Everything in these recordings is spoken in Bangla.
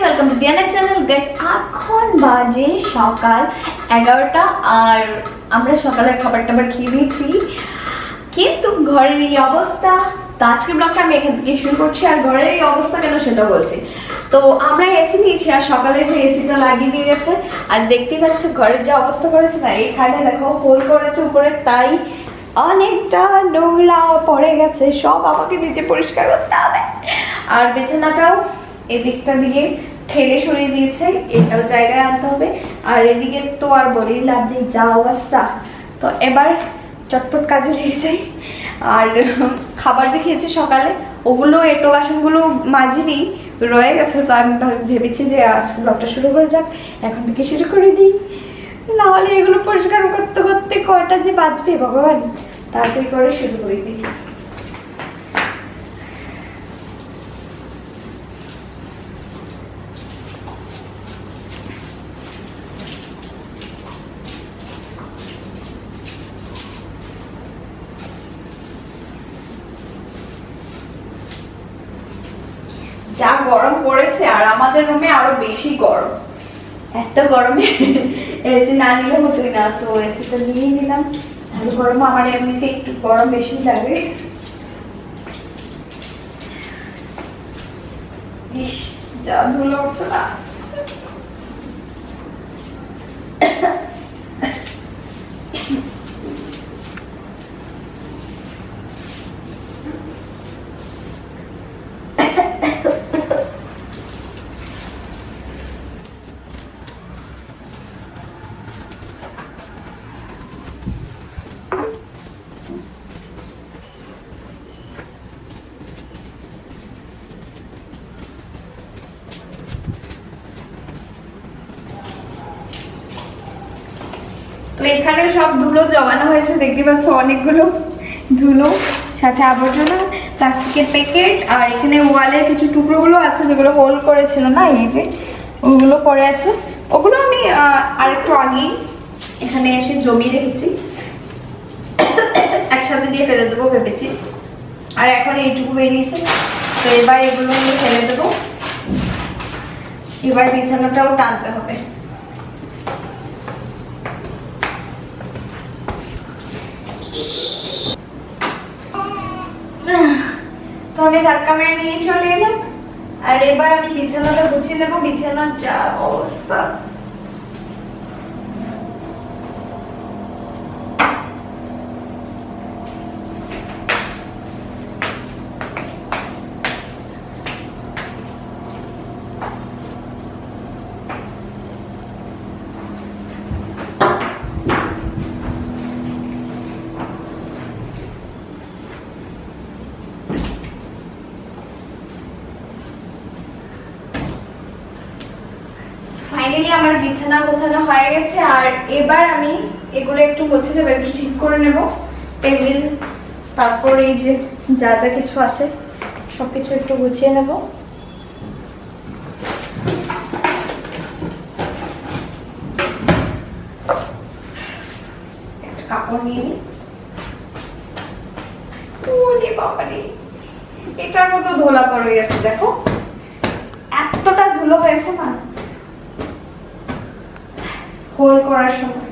Welcome to দিয়ানা channel guys. এখন বাজে সকাল 11টা আর আমরা সকালের খাবার টাবার খেয়ে নিয়েছি, কিন্তু ঘরের এই অবস্থা। তো আজকের ব্লগটা আমি এখান থেকে শুরু করছি। আর ঘরের এই অবস্থা কেন সেটা বলছি। তো আমরা এসি নিয়েছি আর সকালে যে এসিটা লাগিয়ে দিয়ে গেছে, আর দেখতেই পাচ্ছে ঘরের যে অবস্থা করেছে না, এখানে দেখো হোল করেছে উপরে, তাই অনেকটা নোংরা পড়ে গেছে, সব আমাকে নিজে পরিষ্কার করতে হবে। আর বিছানাটাও এদিকটা দিয়ে ঠেলে সরিয়ে দিয়েছে, এটাও জায়গায় আনতে হবে। আর এদিকে তো আর বলেই লাভ নেই, যা অবস্থা। তো এবার চটপট কাজে লেগে যাই। আর খাবার যে খেয়েছি সকালে, ওগুলো এঁটো বাসনগুলো মাজিনি, রয়ে গেছে। তো আমি ভেবেছি যে আজকে ব্লগটা শুরু করে যাক, এখন থেকে শুরু করে দিই, নাহলে এগুলো পরিষ্কার করতে করতে কয়টা যে বাজবে ভগবান। তাড়াতাড়ি করে শুরু করে দিই। যা গরম পড়েছে, আর আমাদের রুমে আরো বেশি গরম। এত গরমে এসি না নিলে হতোই না, সো এসিটা নিয়ে নিলাম। তাহলে গরম, আমার এমনিতে একটু গরম বেশি লাগে। ইস, যা ধুলো উঠছে না। তো এখানে সব ধুলো জমানো হয়েছে, দেখতে পাচ্ছ অনেকগুলো ধুলো, সাথে আবর্জনা, প্লাস্টিকের প্যাকেট। আর এখানে ওয়ালের কিছু টুকরোগুলো আছে যেগুলো হোল করেছিল না, এই যে ওগুলো পড়ে আছে। ওগুলো আমি আরেকটু আগেই এখানে এসে জমিয়ে রেখেছি, একসাথে দিয়ে ফেলে দেবো ভেবেছি। আর এখন এইটুকু বেরিয়েছে, তো এবার এগুলো নিয়ে ফেলে দেবো। এবার বিছানাটাও টানতে হবে। তো আমি ধাক্কা মেরে নিয়ে চলে এলাম, আর এবার আমি বিছানাটা গুছিয়ে নেবো। বিছানার যা অবস্থা, ফাইনালি আমার বিছানা গোছানো হয়ে গেছে। আর এবার আমি এগুলো একটু মুছে নেবো, একটু ঠিক করে নেব টেবিল, তারপর এই যে যা যা কিছু আছে সবকিছু একটু গুছিয়ে নেব। একটা কাপড় নিয়ে নিই। ওরে বাবারে, এটার মতো ধোলা পড়ে গেছে, দেখো এতটা ধুলো হয়েছে না হোল করার সময়।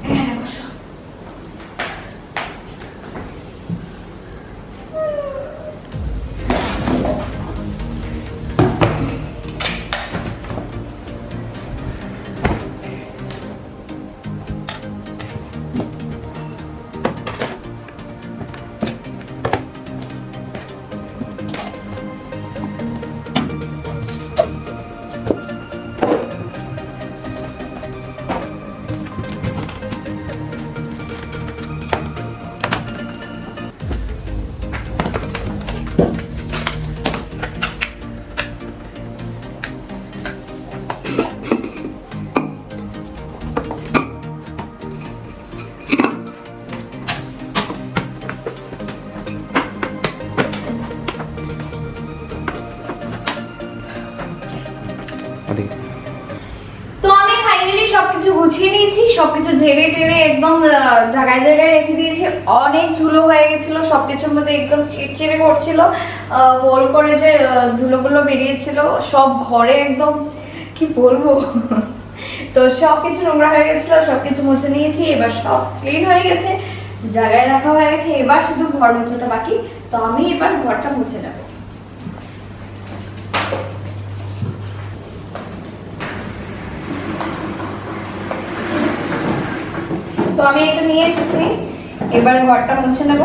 এখানে বসো। তো আমি ফাইনালি সবকিছু সবকিছু গুছিয়ে নিয়েছি, সবকিছু ঝেড়ে টেড়ে একদম জায়গায় জায়গায় রেখে দিয়েছি। অনেক ধুলো হয়ে গেছিল, সবকিছুর মধ্যে একদম চিড়চিড়ে করছিল, হোল করে যে ধুলোগুলো বেরিয়েছিল সব ঘরে একদম কি বলবো। তো সবকিছু নোংরা হয়ে গেছিল, সবকিছু মুছে নিয়েছি, এবার সব ক্লিন হয়ে গেছে, জায়গায় রাখা হয়ে গেছে। এবার শুধু ঘর মোছাটা বাকি। তো আমি এবার ঘরটা মুছে নেব। তো আমি এটা নিয়ে এসেছি, এবার ঘরটা মুছে নেব।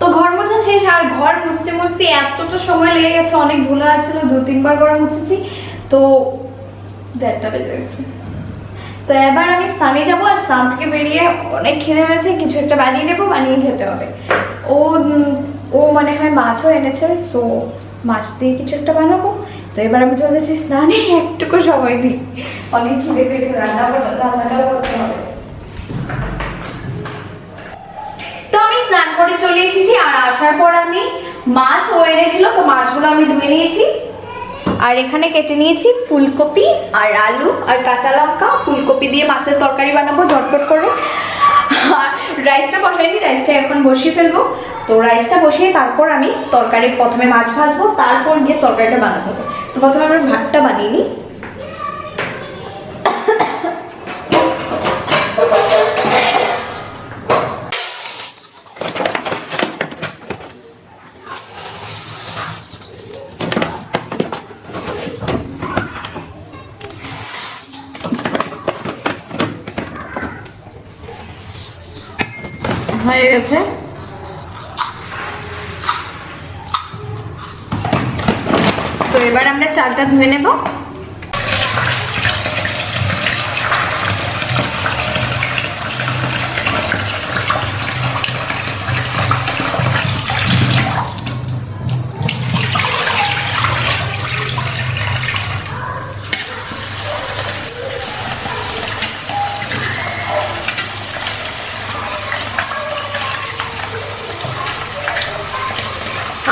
তো ঘর মোছা শেষ, আর ঘর মুছতে মুছতে এতটা সময় লেগে গেছে, অনেক ধুলো আছিল, 2-3 বার করে মুছেছি। তো 1:30টা বেজে গেছে। তো এবার আমি স্নানে যাবো, আর স্নান থেকে বেরিয়ে অনেক খিদে পেয়েছে, কিছু একটা বানিয়ে নেবো, বানিয়ে খেতে হবে। ও ও মানে হয় মাছও এনেছে, সো মাছ দিয়ে কিছু একটা বানাবো। তো এবার আমি চলে যাচ্ছি স্নানে, একটুকু সময় দিই, অনেক খিদে পেয়েছে, রান্নাটাও করতে হবে। তো আমি স্নান করে চলে এসেছি, আর আসার পর আমি মাছ ও এনেছিল, তো মাছগুলো আমি ধুয়ে নিয়েছি। আর এখানে কেটে নিয়েছি ফুলকপি আর আলু আর কাঁচা লঙ্কা। ফুলকপি দিয়ে মাছের তরকারি বানাবো ঝটপট করে। আর রাইসটা বসাইনি, রাইসটা এখন বসিয়ে ফেলবো। তো রাইসটা বসিয়ে তারপর আমি তরকারি, প্রথমে মাছ ভাজবো, তারপর গিয়ে তরকারিটা বানাতে হবে। তো প্রথমে আমরা ভাতটা বানিয়ে নিই। হয়ে গেছে। তো এবার আমরা চালটা ধুয়ে নেব।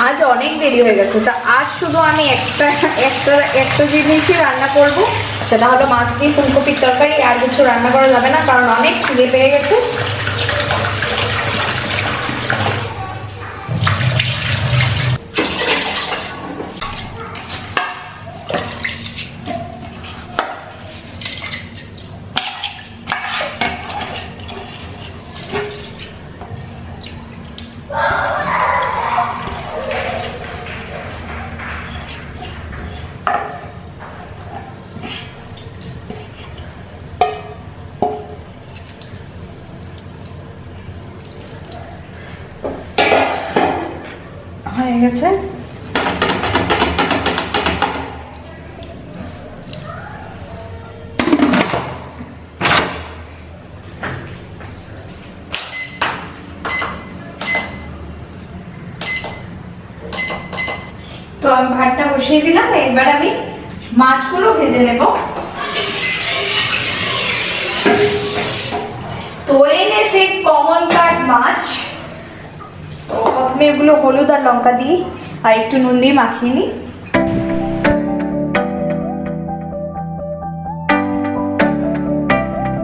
আজ অনেক দেরি হয়ে গেছে, তা আজ শুধু আমি একটা জিনিসই রান্না করব, সেটা হলো মাছ দিয়ে ফুলকপির তরকারি। আর কিছু রান্না করা যাবে না, কারণ অনেক খিদে পেয়ে গেছে। আমি ভাতটা বসিয়ে দিলাম, এবার আমি মাছগুলো ভেজে নেব। তো এনেছে কমন কাট মাছ, তো প্রথমে এগুলো হলুদ আর লঙ্কা দিই আর একটু নুন দিয়ে মাখিয়ে নিই।